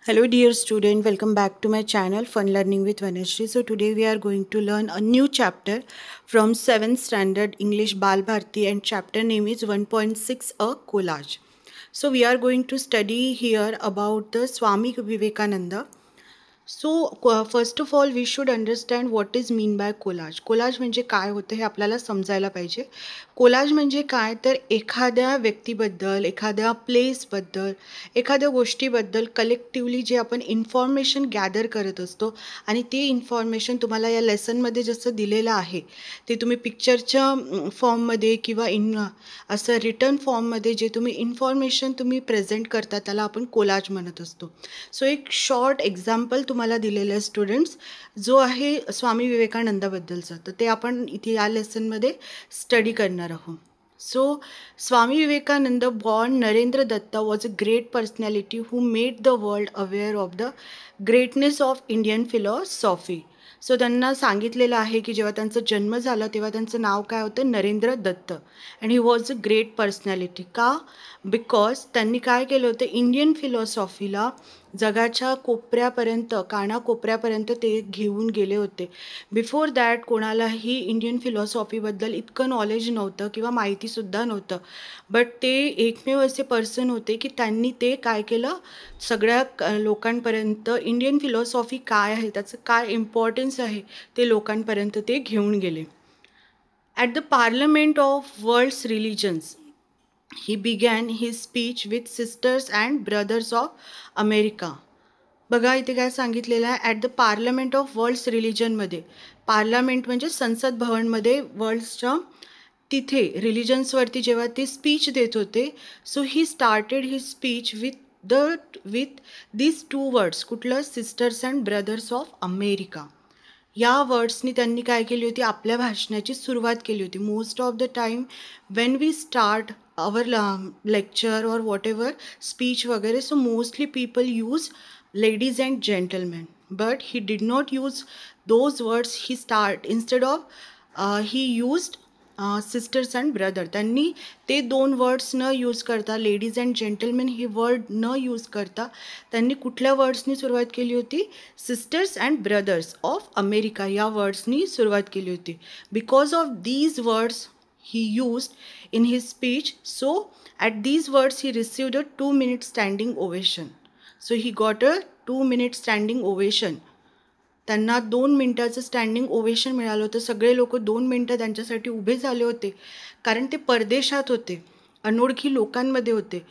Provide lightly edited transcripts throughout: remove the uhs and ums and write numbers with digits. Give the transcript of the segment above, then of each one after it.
Hello dear student, welcome back to my channel Fun Learning with Vanashri. So today we are going to learn a new chapter from 7th standard English Bal Bharti, and chapter name is 1.6 a collage. So we are going to study here about the Swami Vivekananda. So first of all we should understand what is mean by collage. Collage म्हणजे काय होतं हे आपल्याला समजायला पाहिजे. Collage म्हणजे काय तर एखाद्या व्यक्तीबद्दल, एखाद्या प्लेसबद्दल, एखाद्या गोष्टीबद्दल कलेक्टिवली जे आपण इन्फॉर्मेशन गॅदर करत असतो आणि ते इन्फॉर्मेशन तुम्हाला या लेसनमध्ये जसं दिलेलं आहे ते तुम्ही पिक्चरच्या फॉर्ममध्ये किंवा असं रिटर्न फॉर्ममध्ये जे तुम्ही इन्फॉर्मेशन तुम्ही प्रेझेंट करता त्याला आपण कोलाज म्हणत असतो. सो एक शॉर्ट एक्झाम्पल तुम्हाला दिलेलं आहे स्टुडंट्स, जो आहे स्वामी विवेकानंदाबद्दलचा, तर ते आपण इथे या लेसनमध्ये स्टडी करणार आहोत. So Swami Vivekananda born Narendra Datta was a great personality who made the world aware of the greatness of Indian philosophy. So त्यांना सांगितलेलं आहे की जेव्हा त्यांचा जन्म झाला तेव्हा त्यांचं नाव काय होतं, Narendra Datta, and he was a great personality. का? बिकॉज त्यांनी काय केलं होतं, इंडियन फिलॉसॉफीला जगाच्या कोपऱ्यापर्यंत, कानाकोपऱ्यापर्यंत ते घेऊन गेले होते. बिफोर दॅट कोणालाही इंडियन फिलॉसॉफीबद्दल इतकं नॉलेज नव्हतं किंवा माहितीसुद्धा नव्हतं, बट ते एकमेव असे पर्सन होते की त्यांनी ते काय केलं, सगळ्या लोकांपर्यंत इंडियन फिलॉसॉफी काय आहे, त्याचं काय इम्पॉर्टन्स आहे ते लोकांपर्यंत ते घेऊन गेले. At the Parliament of World's Religions he began his speech with sisters and brothers of America. बघा इथे काय सांगितलेलं आहे, at the Parliament of World's रिलिजनमध्ये, पार्लमेंट म्हणजे संसद भवनमध्ये वर्ल्ड्सच्या तिथे रिलिजन्सवरती जेव्हा ते स्पीच देत होते, so he started his speech with these two words. कुठलं? Sisters and brothers of America. या वर्ड्सनी त्यांनी काय केली होती, आपल्या भाषणाची सुरुवात केली होती. Most of the time when we start our lecture or whatever speech वगैरे, so mostly people use ladies and gentlemen, but he did not use those words. Instead of he used sisters and brother. त्यांनी ते दोन words न use करता, ladies and gentleman he word न use करता त्यांनी कुठल्या वर्ड्सनी सुरुवात केली होती, sisters and brothers of America या वर्ड्सनी सुरुवात केली होती. Because of these words he used in his speech, so at these words he received a 2-minute standing ovation. So he got a 2-minute standing ovation. त्यांना 2 मिनिटाचं standing ovation मिळालं होतं. सगळे लोक 2 मिनटं त्यांच्यासाठी उभे झाले होते, कारण ते परदेशात होते, अनोळखी लोकांमध्ये होते.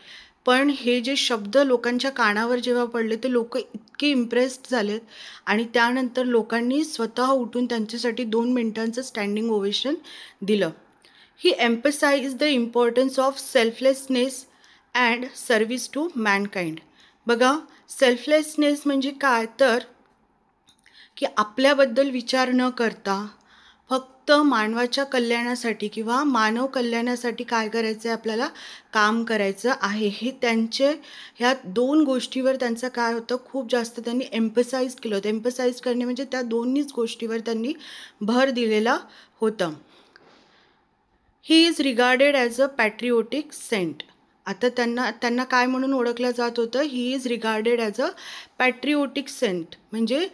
पण हे जे शब्द लोकांच्या कानावर जेव्हा पडले ते लोक इतके इम्प्रेस्ड झालेत आणि त्यानंतर लोकांनी स्वतः उठून त्यांच्यासाठी 2 मिनिटांचं स्टँडिंग ओवेशन दिलं. He emphasized the importance of selflessness and service to mankind. बघा, सेल्फलेसनेस म्हणजे काय तर की आपल्याबद्दल विचार न करता फक्त मानवाच्या कल्याणासाठी किंवा मानव कल्याणासाठी काय करायचं आहे, आपल्याला काम करायचं आहे. हे त्यांचे ह्या दोन गोष्टीवर त्यांचं काय होतं, खूप जास्त त्यांनी एम्फसाइज केलं होतं. एम्फसाइज करणे म्हणजे त्या दोन्हीच गोष्टीवर त्यांनी भर दिलेला होता. He is regarded as a patriotic saint. आता त्यांना काय म्हणून ओळखलं जात होतं, he is regarded as a patriotic saint, म्हणजे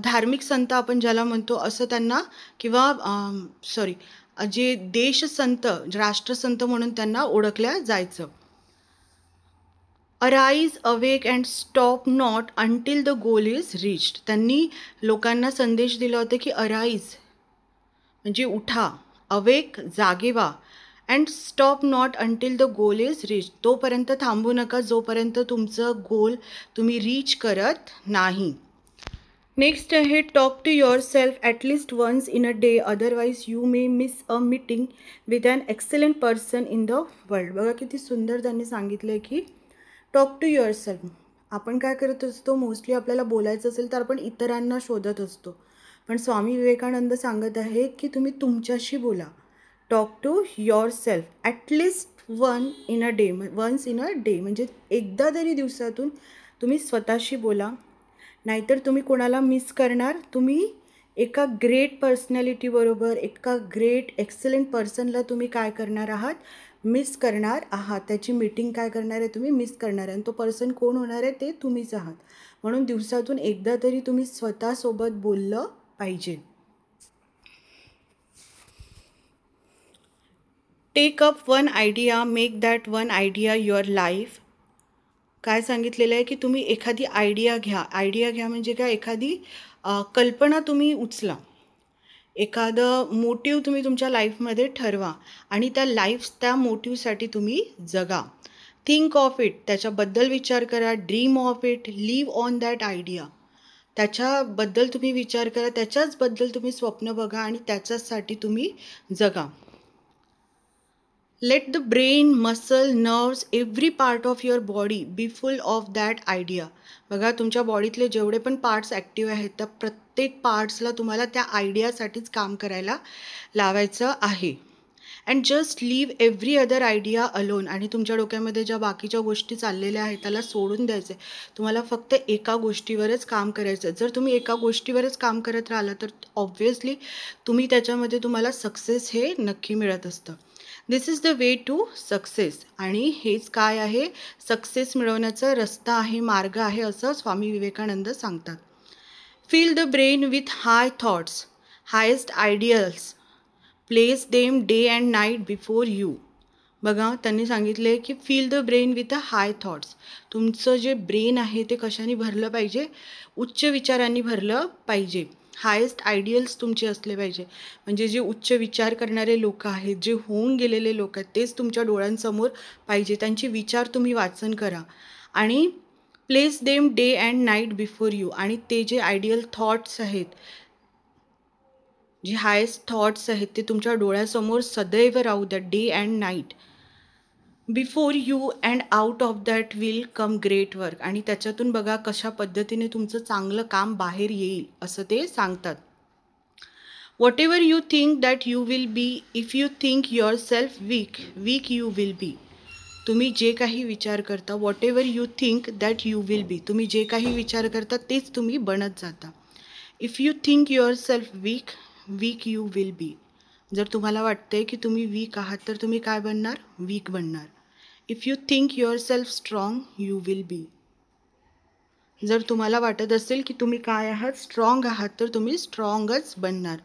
धार्मिक संत आपण ज्याला म्हणतो असं त्यांना, किंवा जे देशसंत, राष्ट्रसंत म्हणून त्यांना ओळखल्या जायचं. Arise, awake and stop not until the goal is reached. त्यांनी लोकांना संदेश दिला होता की अराईज म्हणजे उठा, अवेक जागे व्हा, and stop not until the goal is reach. तोपर्यंत थांबू नका जोपर्यंत तुमचं गोल तुम्ही रीच करत नाही. नेक्स्ट आहे, talk to yourself at least once in a day, otherwise you may miss a meeting with an excellent person in the world. बघा किती सुंदर त्यांनी सांगितलं आहे की टॉक टू युअर सेल्फ. आपण काय करत असतो, मोस्टली आपल्याला बोलायचं असेल तर आपण इतरांना शोधत असतो, पण स्वामी विवेकानंद सांगत आहे की तुम्ही तुमच्याशी बोला. Talk to yourself at least once in a day म्हणजे एकदा तरी दिवसातून तुम्ही स्वतःशी बोला, नाहीतर तुम्ही कोणाला मिस करणार. तुम्ही एका ग्रेट पर्सनॅलिटीबरोबर, एका ग्रेट एक्सलंट पर्सनला तुम्ही काय करणार आहात, मिस करणार आहात. त्याची मीटिंग काय करणार आहे तुम्ही, मिस करणार आहे. आणि तो पर्सन कोण होणार आहे, ते तुम्हीच आहात. म्हणून दिवसातून एकदा तरी तुम्ही स्वतःसोबत बोललं पाहिजे. Take up one idea, make that one idea your life. काय सांगितलेलं आहे की तुम्ही एखादी आयडिया घ्या. आयडिया घ्या म्हणजे काय, एखादी कल्पना तुम्ही उचला, एखादं मोटिव्ह तुम्ही तुमच्या लाईफमध्ये ठरवा आणि त्या मोटिव्हसाठी तुम्ही जगा. थिंक ऑफ इट, त्याच्याबद्दल विचार करा. Dream of it, live on that idea. त्याच्याबद्दल तुम्ही विचार करा, त्याच्याचबद्दल तुम्ही स्वप्न बघा आणि त्याच्यासाठी तुम्ही जगा. Let the brain, muscle, nerves, every part of your body be full of that idea. बघा, तुमच्या बॉडीतले जेवढे पण पार्ट्स ॲक्टिव्ह आहेत त्या प्रत्येक पार्ट्सला तुम्हाला त्या आयडियासाठीच काम करायला लावायचं आहे. And just leave every other idea alone. आणि तुमच्या डोक्यामध्ये ज्या बाकीच्या गोष्टी चाललेल्या आहेत त्याला सोडून द्यायचं आहे. तुम्हाला फक्त एका गोष्टीवरच काम करायचं आहे. जर तुम्ही एका गोष्टीवरच काम करत राहिला तर ऑब्व्हियसली तुम्हाला सक्सेस हे नक्की मिळत असतं. This is the way to success. आणि हेच काय आहे, सक्सेस मिळवण्याचा रस्ता आहे, मार्ग आहे, असं स्वामी विवेकानंद सांगतात. Fill the brain with high thoughts, highest ideals, place them day and night before you. बघा, त्यांनी सांगितले की fill the brain with a high thoughts. तुमचं जे ब्रेन आहे ते कशाने भरलं पाहिजे, उच्च विचारांनी भरलं पाहिजे. हायेस्ट आयडियल्स तुमचे असले पाहिजे. म्हणजे जे उच्च विचार करणारे लोक आहेत, जे होऊन गेलेले लोक आहेत, तेच तुमच्या डोळ्यांसमोर पाहिजे. त्यांचे विचार तुम्ही वाचन करा आणि place them day and night before you. आणि ते जे आयडियल थॉट्स आहेत, जे हायेस्ट थॉट्स आहेत, ते तुमच्या डोळ्यासमोर सदैव राहू द्या, day and night. Before you and out of that will come great work. आणि त्याच्यातून बघा कशा पद्धतीने तुमचं चांगलं काम बाहेर येईल, असं ते सांगतात. Whatever you think that you will be, if you think yourself weak, weak you will be. तुम्ही जे काही विचार करता, whatever you think that you will be, तुम्ही जे काही विचार करता तेच तुम्ही बनत जाता. If you think yourself weak, weak you will be. जर तुम्हाला वाटते की तुम्ही वीक आहात तर तुम्ही काय बनणार, वीक बनणार. If you think your self strong, you will be. जर तुम्हाला वाटत असेल की तुम्ही काय आहात, स्ट्रॉंग आहात, तर तुम्ही स्ट्रॉंगच बनणार.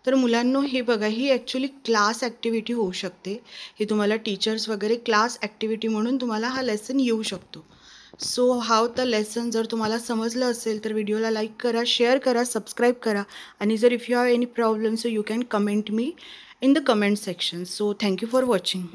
तर मुलांनो, हे बघा, ही ॲक्च्युली क्लास ॲक्टिव्हिटी होऊ शकते. हे तुम्हाला टीचर्स वगैरे क्लास ॲक्टिव्हिटी म्हणून तुम्हाला हा लेसन येऊ शकतो. सो हाव द लेसन जर तुम्हाला समजलं असेल तर व्हिडिओला लाईक करा, शेअर करा, सबस्क्राईब करा. आणि जर if you have any problem so you can comment me in the comment section. So thank you for watching.